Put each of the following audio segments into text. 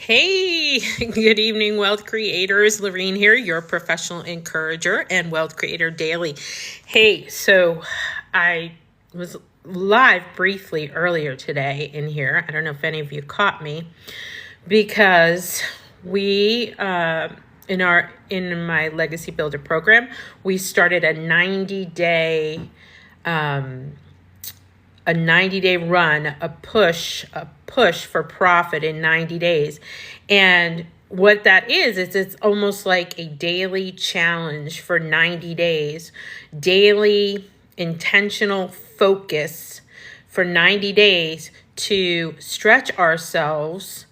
Hey, good evening, wealth creators. Laurean here, your professional encourager and wealth creator daily. Hey, so I was live briefly earlier today in here. I don't know if any of you caught me because we in my Legacy Builder program, we started a 90-day run, a push for profit in 90 days. And what that is it's almost like a daily challenge for 90 days, daily intentional focus for 90 days to stretch ourselves,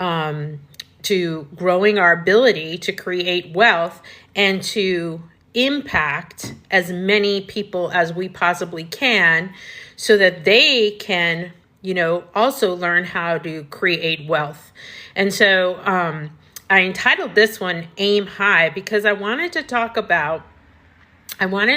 to growing our ability to create wealth and to impact as many people as we possibly can so that they can, also learn how to create wealth. And so I entitled this one Aim High because I wanted to talk about, when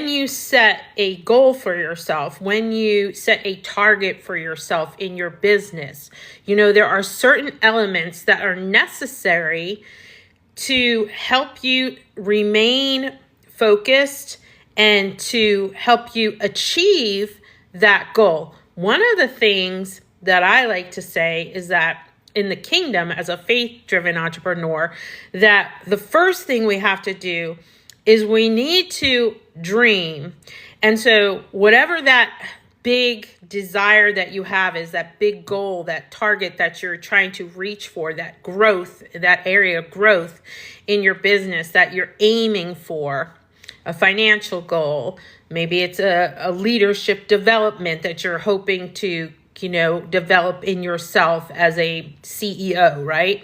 you set a goal for yourself, when you set a target for yourself in your business, there are certain elements that are necessary to help you remain focused and to help you achieve that goal. One of the things that I like to say is that in the kingdom, as a faith-driven entrepreneur, that the first thing we have to do is we need to dream. And so whatever that big desire that you have is, that big goal, that target that you're trying to reach for, that growth, that area of growth in your business that you're aiming for, a financial goal, maybe it's a leadership development that you're hoping to, develop in yourself as a CEO, right?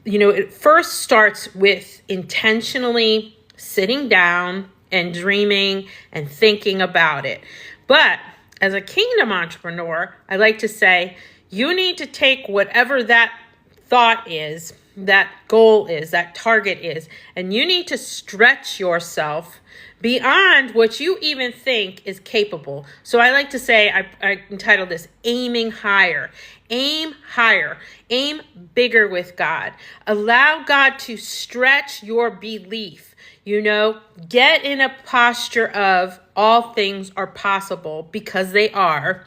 It first starts with intentionally sitting down and dreaming and thinking about it. But as a kingdom entrepreneur, I like to say, you need to take whatever that thought is, that goal is, that target is, and you need to stretch yourself beyond what you even think is capable. So I like to say, I entitled this Aiming Higher. Aim higher. Aim bigger with God. Allow God to stretch your belief. Get in a posture of all things are possible, because they are.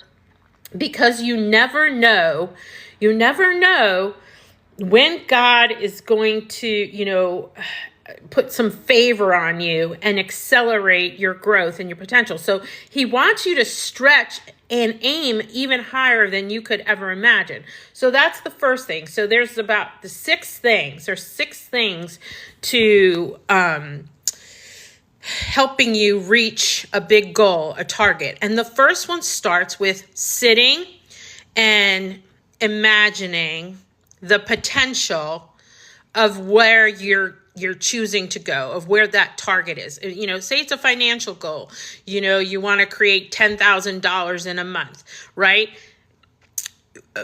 Because you never know when God is going to, put some favor on you and accelerate your growth and your potential. So he wants you to stretch and aim even higher than you could ever imagine. So that's the first thing. So there's about the six things to helping you reach a big goal, a target. And the first one starts with sitting and imagining the potential of where you're choosing to go, of where that target is. Say it's a financial goal. You want to create $10,000 in a month, right?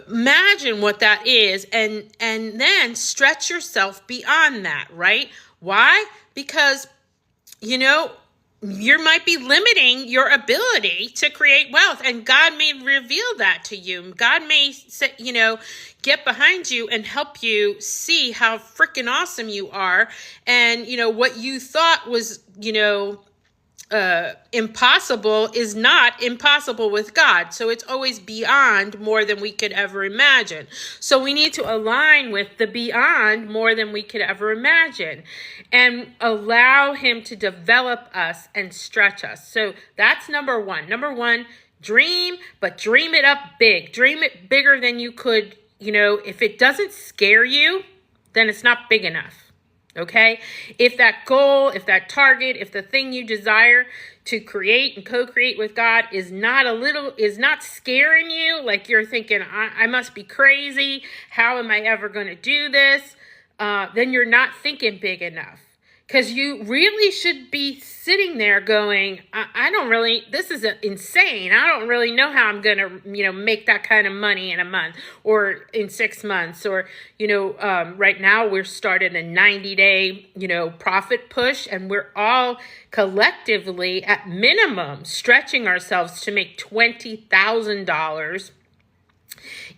Imagine what that is, and then stretch yourself beyond that, right? Why? Because, you might be limiting your ability to create wealth, and God may reveal that to you. God may say, get behind you and help you see how freaking awesome you are. And, what you thought was, impossible is not impossible with God. So it's always beyond more than we could ever imagine. So we need to align with the beyond more than we could ever imagine and allow him to develop us and stretch us. So that's number one. Number one, dream, but dream it up big. Dream it bigger than you could. If it doesn't scare you, then it's not big enough. Okay? If that goal, if that target, if the thing you desire to create and co-create with God is not scaring you, like you're thinking, I must be crazy. How am I ever going to do this? Then you're not thinking big enough. Because you really should be sitting there going, this is insane. I don't really know how I'm going to, make that kind of money in a month or in 6 months. Or, right now we're starting a 90-day, profit push. And we're all collectively at minimum stretching ourselves to make $20,000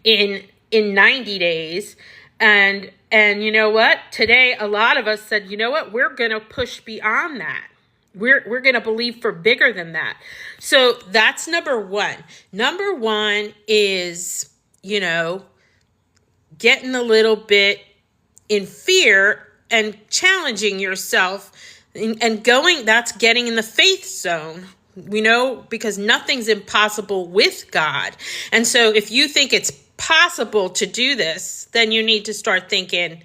in 90 days. And you know what? Today, a lot of us said, you know what? We're going to push beyond that. We're going to believe for bigger than that. So that's number one. Number one is, getting a little bit in fear and challenging yourself and going, that's getting in the faith zone. Because nothing's impossible with God. And so if you think it's possible to do this, then you need to start thinking,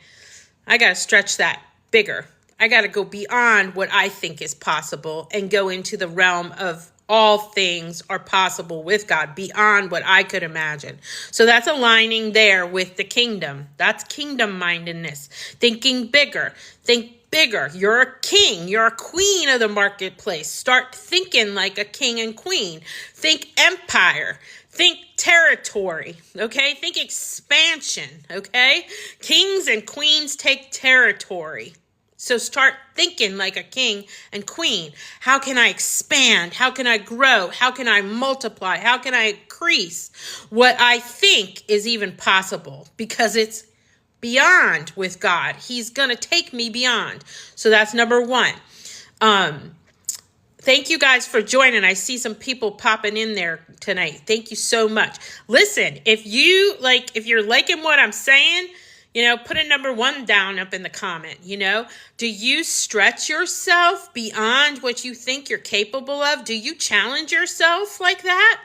I got to stretch that bigger. I got to go beyond what I think is possible and go into the realm of all things are possible with God, beyond what I could imagine. So that's aligning there with the kingdom. That's kingdom mindedness, thinking bigger. Think bigger. You're a king. You're a queen of the marketplace. Start thinking like a king and queen. Think empire. Think territory, okay? Think expansion, okay? Kings and queens take territory. So start thinking like a king and queen. How can I expand? How can I grow? How can I multiply? How can I increase what I think is even possible? Because it's beyond with God. He's going to take me beyond. So that's number one. Thank you guys for joining. I see some people popping in there tonight. Thank you so much. Listen, if you're liking what I'm saying, put a number 1 down up in the comment. Do you stretch yourself beyond what you think you're capable of? Do you challenge yourself like that?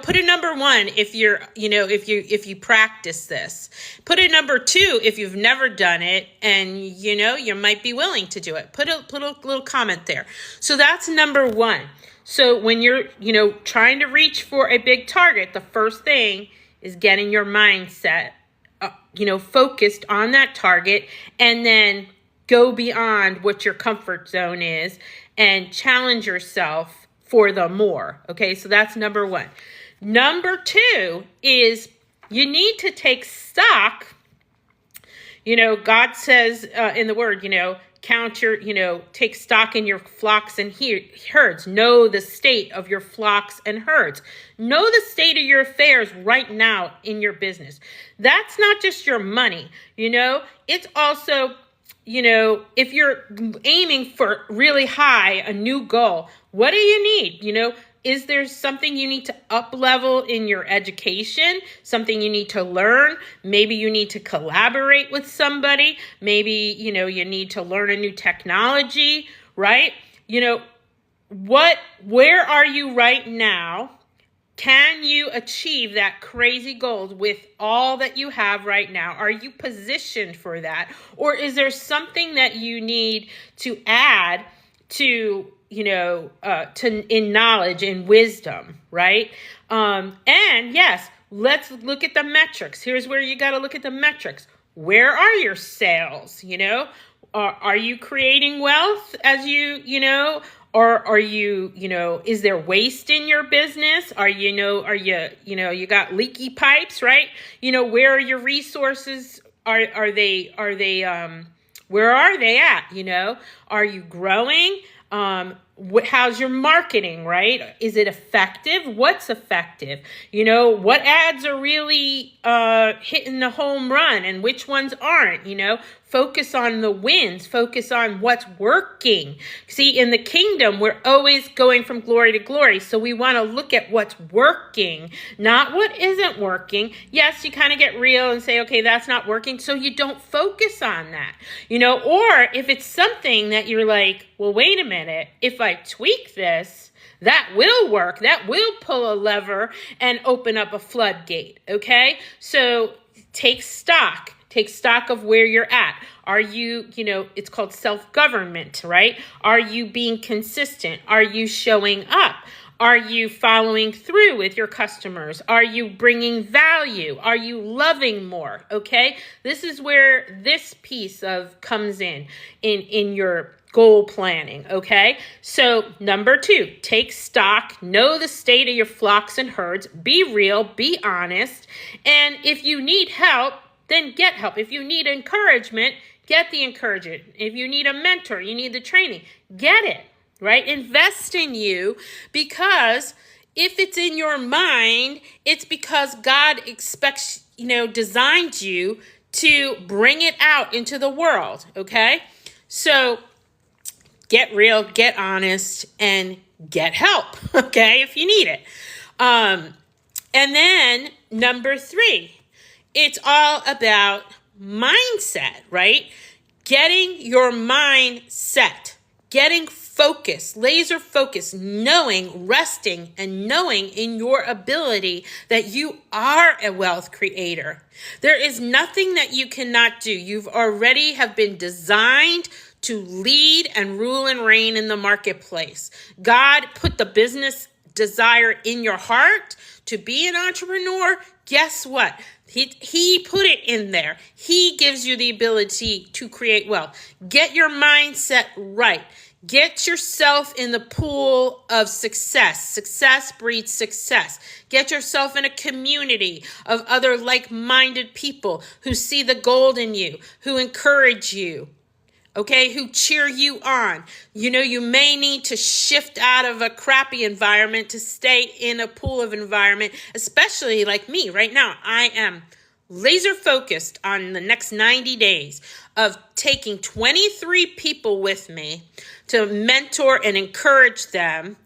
Put a number 1 if if you practice this. Put a number 2 if you've never done it and you might be willing to do it. Put a little comment there. So that's number 1. So when you're trying to reach for a big target, the first thing is getting your mindset focused on that target, and then go beyond what your comfort zone is and challenge yourself for the more. Okay, so that's number 1. Number 2 is you need to take stock. God says in the word, count your, take stock in your flocks and herds. Know the state of your flocks and herds. Know the state of your affairs right now in your business. That's not just your money, it's also, if you're aiming for really high, a new goal, what do you need? Is there something you need to up level in your education? Something you need to learn? Maybe you need to collaborate with somebody. Maybe, you need to learn a new technology, right? Where are you right now? Can you achieve that crazy goal with all that you have right now? Are you positioned for that? Or is there something that you need to add to, in knowledge and wisdom, right? And yes, let's look at the metrics. Here's where you got to look at the metrics. Where are your sales? Are you creating wealth as or are you, is there waste in your business? You got leaky pipes, right? Where are your resources? Where are they at? Are you growing? How's your marketing, right? Is it effective? What's effective? What ads are really hitting the home run and which ones aren't? Focus on the wins. Focus on what's working. See, in the kingdom, we're always going from glory to glory. So we want to look at what's working, not what isn't working. Yes, you kind of get real and say, okay, that's not working. So you don't focus on that, or if it's something that you're like, well, wait a minute, if I tweak this, that will work. That will pull a lever and open up a floodgate. Okay. So take stock. Take stock of where you're at. Are you, it's called self-government, right? Are you being consistent? Are you showing up? Are you following through with your customers? Are you bringing value? Are you loving more? Okay. This is where this piece comes in your goal planning. Okay. So number 2, take stock, know the state of your flocks and herds, be real, be honest. And if you need help, then get help. If you need encouragement, get the encouragement. If you need a mentor, you need the training, get it, right? Invest in you, because if it's in your mind, it's because God expects, designed you to bring it out into the world, okay? So get real, get honest, and get help, okay, if you need it. And then number 3, it's all about mindset, right? Getting your mind set, getting focused, laser focused, resting and knowing in your ability that you are a wealth creator. There is nothing that you cannot do. You've already have been designed to lead and rule and reign in the marketplace. God put the business desire in your heart to be an entrepreneur. Guess what? He put it in there. He gives you the ability to create wealth. Get your mindset right. Get yourself in the pool of success. Success breeds success. Get yourself in a community of other like-minded people who see the gold in you, who encourage you, okay, who cheer you on. You may need to shift out of a crappy environment to stay in a pool of environment, especially like me right now. I am laser focused on the next 90 days of taking 23 people with me to mentor and encourage them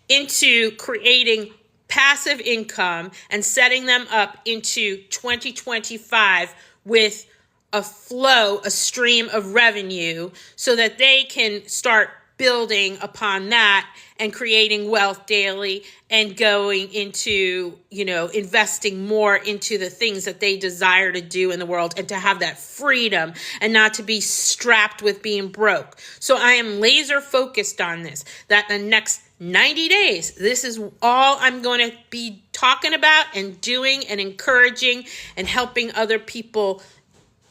into creating passive income and setting them up into 2025 with a stream of revenue so that they can start building upon that and creating wealth daily and going into, investing more into the things that they desire to do in the world and to have that freedom and not to be strapped with being broke. So I am laser focused on this, that the next 90 days, this is all I'm going to be talking about and doing and encouraging and helping other people,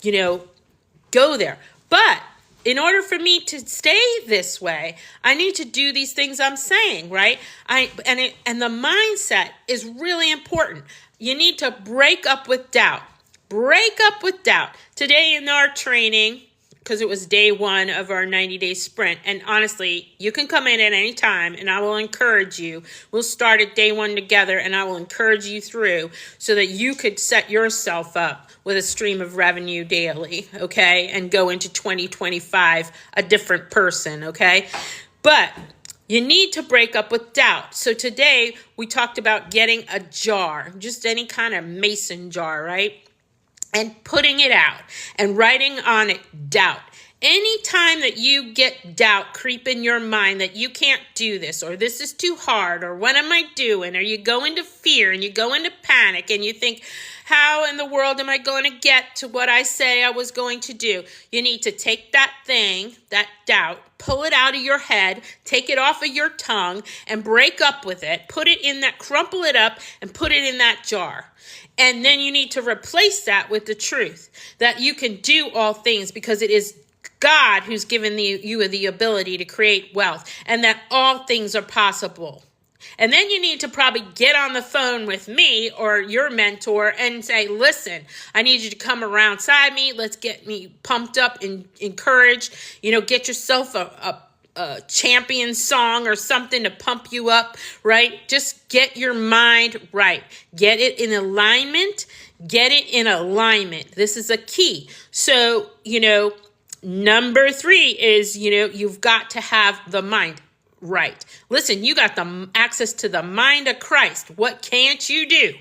go there. But in order for me to stay this way, I need to do these things I'm saying, right? And the mindset is really important. You need to break up with doubt. Break up with doubt. Today in our training, because it was day 1 of our 90-day sprint, and honestly, you can come in at any time, and I will encourage you. We'll start at day 1 together, and I will encourage you through so that you could set yourself up with a stream of revenue daily, okay, and go into 2025 a different person, okay? But you need to break up with doubt. So today we talked about getting a jar, just any kind of mason jar, right? And putting it out and writing on it doubt. Anytime that you get doubt creep in your mind that you can't do this, or this is too hard, or what am I doing? Or you go into fear and you go into panic and you think, how in the world am I going to get to what I say I was going to do? You need to take that thing, that doubt, pull it out of your head, take it off of your tongue and break up with it, crumple it up and put it in that jar. And then you need to replace that with the truth that you can do all things because it is God who's given you the ability to create wealth and that all things are possible. And then you need to probably get on the phone with me or your mentor and say, listen, I need you to come around side me. Let's get me pumped up and encouraged. Get yourself a champion song or something to pump you up, right? Just get your mind right. Get it in alignment. Get it in alignment. This is a key. So, number 3 is, you've got to have the mind right. Listen, you got the access to the mind of Christ. What can't you do?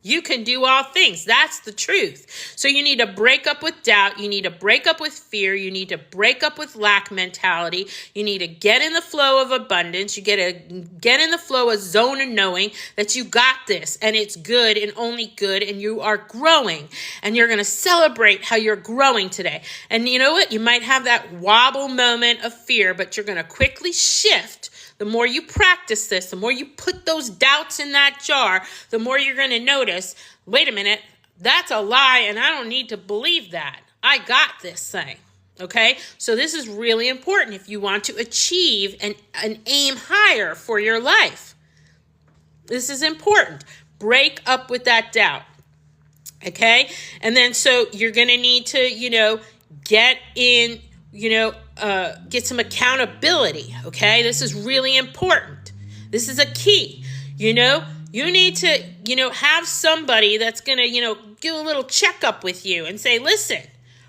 You can do all things. That's the truth. So you need to break up with doubt. You need to break up with fear. You need to break up with lack mentality. You need to get in the flow of abundance. You get in the flow of zone of knowing that you got this and it's good and only good and you are growing and you're going to celebrate how you're growing today. And you know what? You might have that wobble moment of fear, but you're going to quickly shift. The more you practice this, the more you put those doubts in that jar, the more you're going to notice, wait a minute, that's a lie and I don't need to believe that. I got this thing, okay? So this is really important if you want to achieve and aim higher for your life. This is important. Break up with that doubt, okay? And then so you're going to need to, get in, get some accountability, okay? This is really important. This is a key. You know, you need to, have somebody that's going to, do a little checkup with you and say, listen,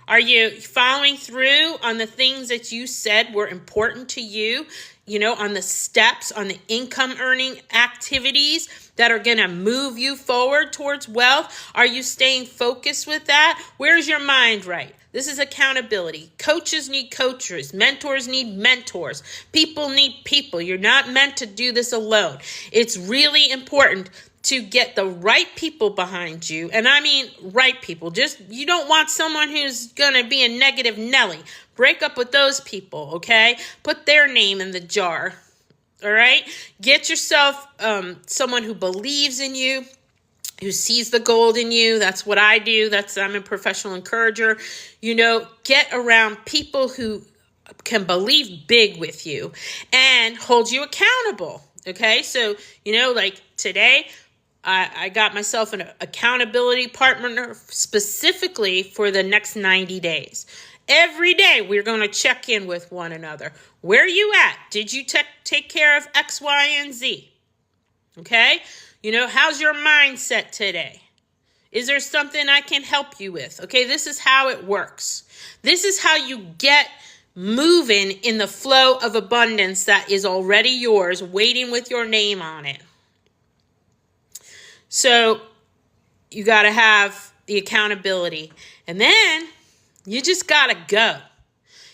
are you following through on the things that you said were important to you? On the steps, on the income earning activities that are going to move you forward towards wealth? Are you staying focused with that? Where's your mind right? This is accountability. Coaches need coaches. Mentors need mentors. People need people. You're not meant to do this alone. It's really important to get the right people behind you. And I mean right people. You don't want someone who's going to be a negative Nelly. Break up with those people, okay? Put their name in the jar, all right? Get yourself someone who believes in you, who sees the gold in you. That's what I do. I'm a professional encourager. Get around people who can believe big with you and hold you accountable, okay? So, like today, I got myself an accountability partner specifically for the next 90 days. Every day, we're going to check in with one another. Where are you at? Did you take care of X, Y, and Z? Okay? How's your mindset today? Is there something I can help you with? Okay, this is how it works. This is how you get moving in the flow of abundance that is already yours, waiting with your name on it. So you got to have the accountability. And then you just got to go.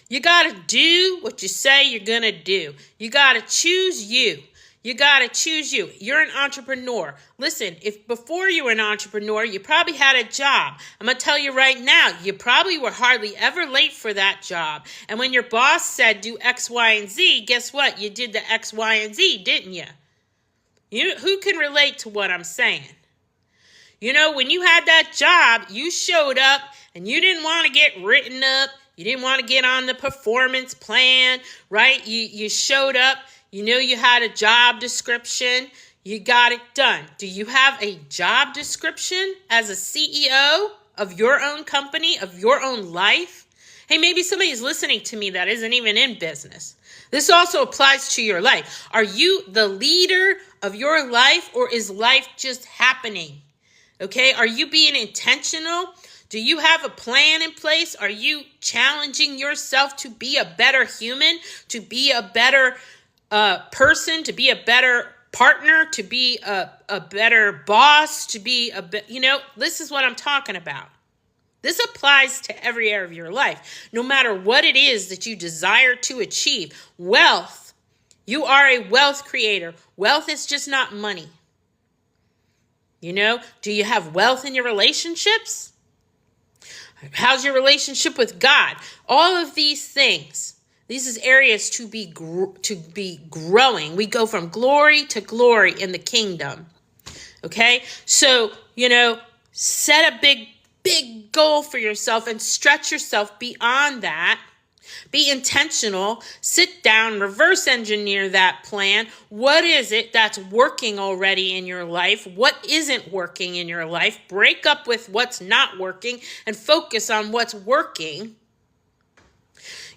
You got to do what you say you're going to do. You got to choose you. You got to choose you. You're an entrepreneur. Listen, if before you were an entrepreneur, you probably had a job. I'm going to tell you right now, you probably were hardly ever late for that job. And when your boss said do X, Y, and Z, guess what? You did the X, Y, and Z, didn't you? Who can relate to what I'm saying? When you had that job, you showed up and you didn't want to get written up. You didn't want to get on the performance plan, right? You showed up. You had a job description. You got it done. Do you have a job description as a CEO of your own company, of your own life? Hey, maybe somebody's listening to me that isn't even in business. This also applies to your life. Are you the leader of your life, or is life just happening? Okay, are you being intentional? Do you have a plan in place? Are you challenging yourself to be a better human, to be a better person, to be a better partner, to be a better boss, to be this is what I'm talking about. This applies to every area of your life. No matter what it is that you desire to achieve. Wealth, you are a wealth creator. Wealth is just not money. Do you have wealth in your relationships? How's your relationship with God? All of these things. These is areas to be growing. We go from glory to glory in the kingdom. Okay? So, set a big goal for yourself and stretch yourself beyond that. Be intentional. Sit down, reverse engineer that plan. What is it that's working already in your life? What isn't working in your life? Break up with what's not working and focus on what's working.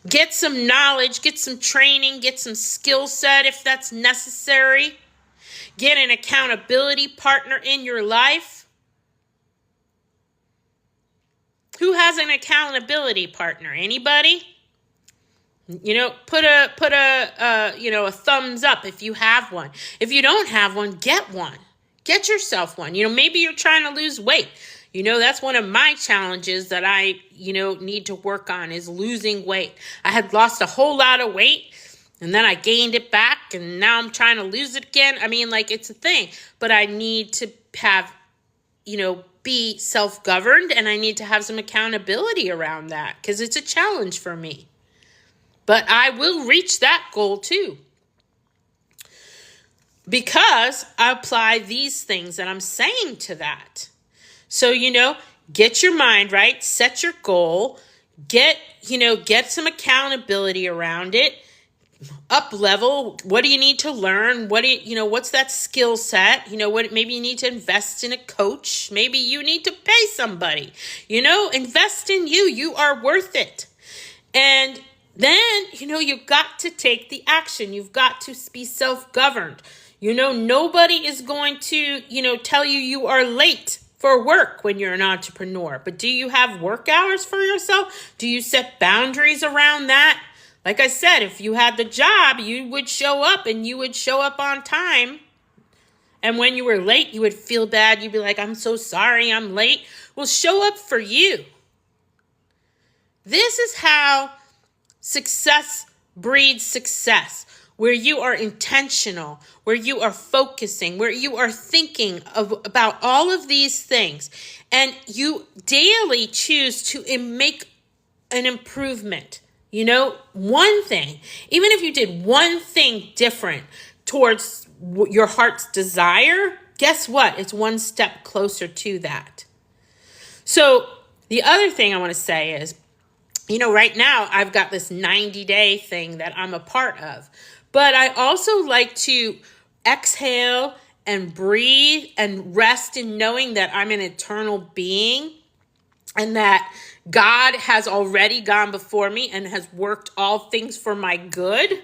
Get some knowledge, get some training, get some skill set if that's necessary. Get an accountability partner in your life. Who has an accountability partner? Anybody? Put a thumbs up if you have one. If you don't have one, get one. Get yourself one. Maybe you're trying to lose weight. That's one of my challenges that I, need to work on is losing weight. I had lost a whole lot of weight and then I gained it back and now I'm trying to lose it again. I mean, it's a thing, but I need to have, be self-governed and I need to have some accountability around that because it's a challenge for me. But I will reach that goal too. Because I apply these things that I'm saying to that. So, get your mind right, set your goal, get some accountability around it, up level. What do you need to learn? What's that skill set? Maybe you need to invest in a coach. Maybe you need to pay somebody, invest in you. You are worth it. And then, you've got to take the action. You've got to be self-governed. Nobody is going to, tell you are late for work when you're an entrepreneur. But do you have work hours for yourself? Do you set boundaries around that? Like I said, if you had the job, you would show up and you would show up on time. And when you were late, you would feel bad. You'd be like, I'm so sorry, I'm late. Well, show up for you. This is how success breeds success, where you are intentional, where you are focusing, where you are thinking about all of these things, and you daily choose to make an improvement. One thing, even if you did one thing different towards your heart's desire, guess what? It's one step closer to that. So the other thing I want to say is, right now I've got this 90-day thing that I'm a part of, but I also like to exhale and breathe and rest in knowing that I'm an eternal being and that God has already gone before me and has worked all things for my good.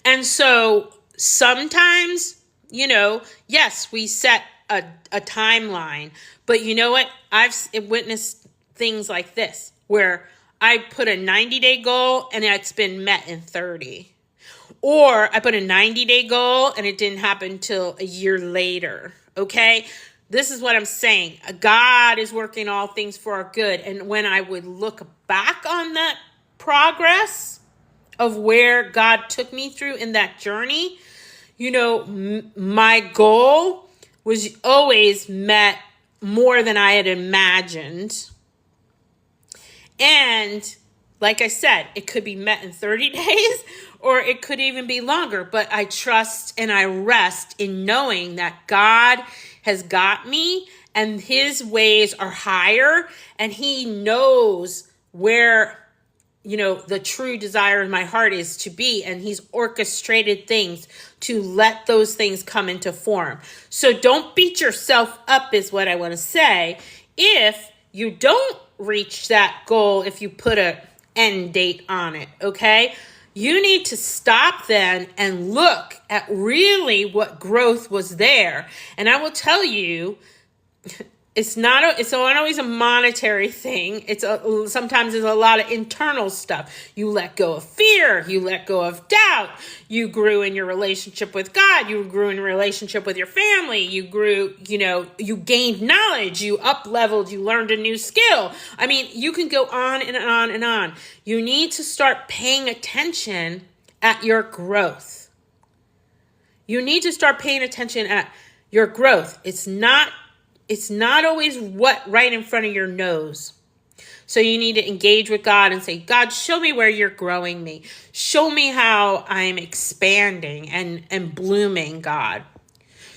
And so sometimes, yes, we set a timeline, but you know what? I've witnessed things like this where I put a 90-day goal and it's been met in 30. Or I put a 90-day goal and it didn't happen until a year later. Okay? This is what I'm saying. God is working all things for our good. And when I would look back on that progress of where God took me through in that journey, my goal was always met more than I had imagined. And like I said, it could be met in 30 days or it could even be longer. But I trust and I rest in knowing that God has got me and his ways are higher and he knows where, the true desire in my heart is to be. And he's orchestrated things to let those things come into form. So don't beat yourself up is what I want to say. If you don't reach that goal, if you put an end date on it, okay? You need to stop then and look at really what growth was there. And I will tell you, it's not always a monetary thing. Sometimes there's a lot of internal stuff. You let go of fear. You let go of doubt. You grew in your relationship with God. You grew in a relationship with your family. You grew, you gained knowledge. You up-leveled. You learned a new skill. I mean, you can go on and on and on. You need to start paying attention at your growth. You need to start paying attention at your growth. It's not always what right in front of your nose. So you need to engage with God and say, God, show me where you're growing me. Show me how I'm expanding and blooming, God.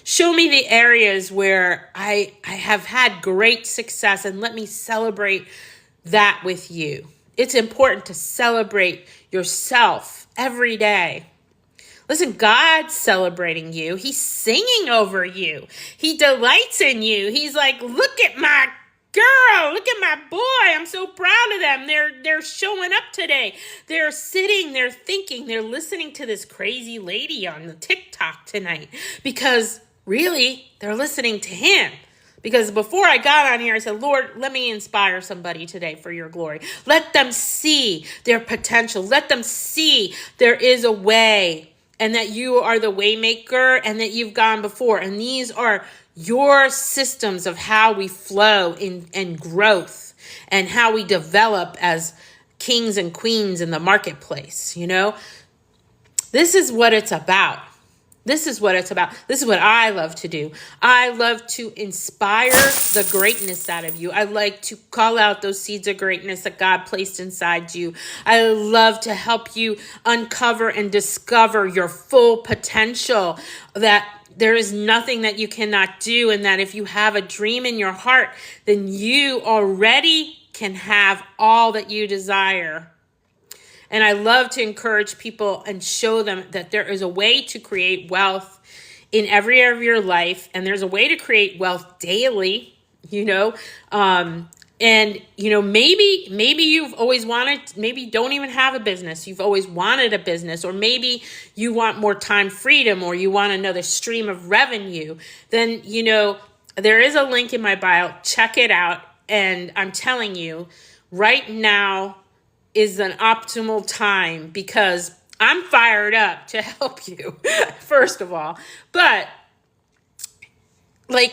Show me the areas where I have had great success and let me celebrate that with you. It's important to celebrate yourself every day. Listen, God's celebrating you. He's singing over you. He delights in you. He's like, look at my girl. Look at my boy. I'm so proud of them. They're showing up today. They're sitting, they're thinking, they're listening to this crazy lady on the TikTok tonight because really they're listening to him. Because before I got on here, I said, Lord, let me inspire somebody today for your glory. Let them see their potential. Let them see there is a way. And that you are the way maker and that you've gone before. And these are your systems of how we flow in growth and how we develop as kings and queens in the marketplace. This is what it's about. This is what it's about. This is what I love to do. I love to inspire the greatness out of you. I like to call out those seeds of greatness that God placed inside you. I love to help you uncover and discover your full potential, that there is nothing that you cannot do, and that if you have a dream in your heart, then you already can have all that you desire. And I love to encourage people and show them that there is a way to create wealth in every area of your life. And there's a way to create wealth daily. And, maybe you've always wanted, maybe you don't even have a business. You've always wanted a business, or maybe you want more time freedom, or you want another stream of revenue. Then, there is a link in my bio. Check it out. And I'm telling you, right now is an optimal time, because I'm fired up to help you, first of all. But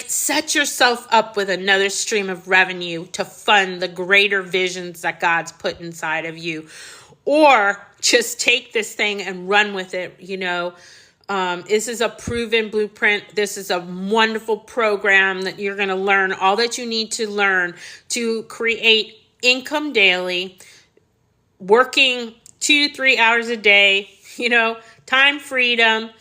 set yourself up with another stream of revenue to fund the greater visions that God's put inside of you. Or just take this thing and run with it. This is a proven blueprint. This is a wonderful program that you're going to learn all that you need to learn to create income daily, working 2-3 hours a day, time freedom.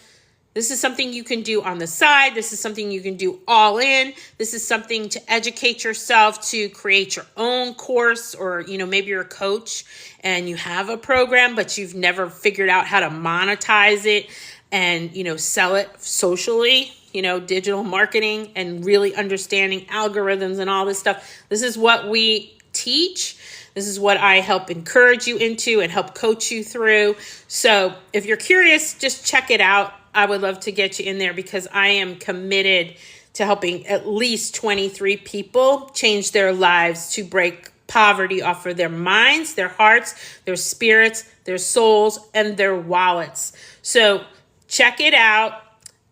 This is something you can do on the side. This is something you can do all in. This is something to educate yourself, to create your own course, or, maybe you're a coach and you have a program, but you've never figured out how to monetize it and, sell it socially, digital marketing and really understanding algorithms and all this stuff. This is what we teach. This is what I help encourage you into and help coach you through. So if you're curious, just check it out. I would love to get you in there, because I am committed to helping at least 23 people change their lives, to break poverty off of their minds, their hearts, their spirits, their souls, and their wallets. So check it out.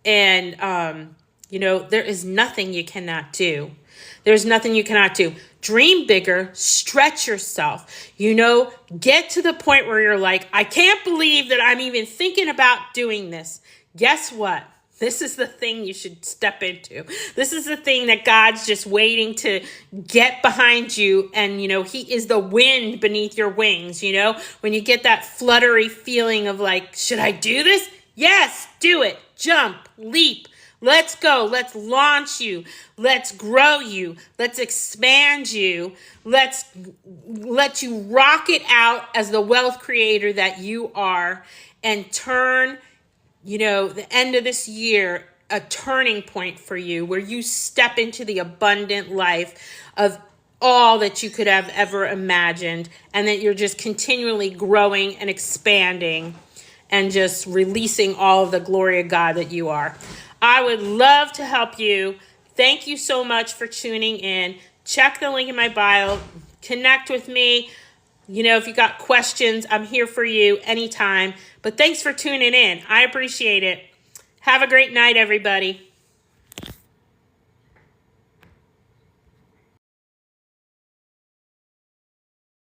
And, there is nothing you cannot do. There's nothing you cannot do. Dream bigger, stretch yourself, get to the point where you're like, I can't believe that I'm even thinking about doing this. Guess what? This is the thing you should step into. This is the thing that God's just waiting to get behind you. And, he is the wind beneath your wings. When you get that fluttery feeling of like, should I do this? Yes, do it. Jump, leap. Let's go. Let's launch you. Let's grow you. Let's expand you. Let's let you rock it out as the wealth creator that you are, and turn, the end of this year, a turning point for you, where you step into the abundant life of all that you could have ever imagined, and that you're just continually growing and expanding and just releasing all of the glory of God that you are. I would love to help you. Thank you so much for tuning in. Check the link in my bio. Connect with me. If you got questions, I'm here for you anytime. But thanks for tuning in. I appreciate it. Have a great night, everybody.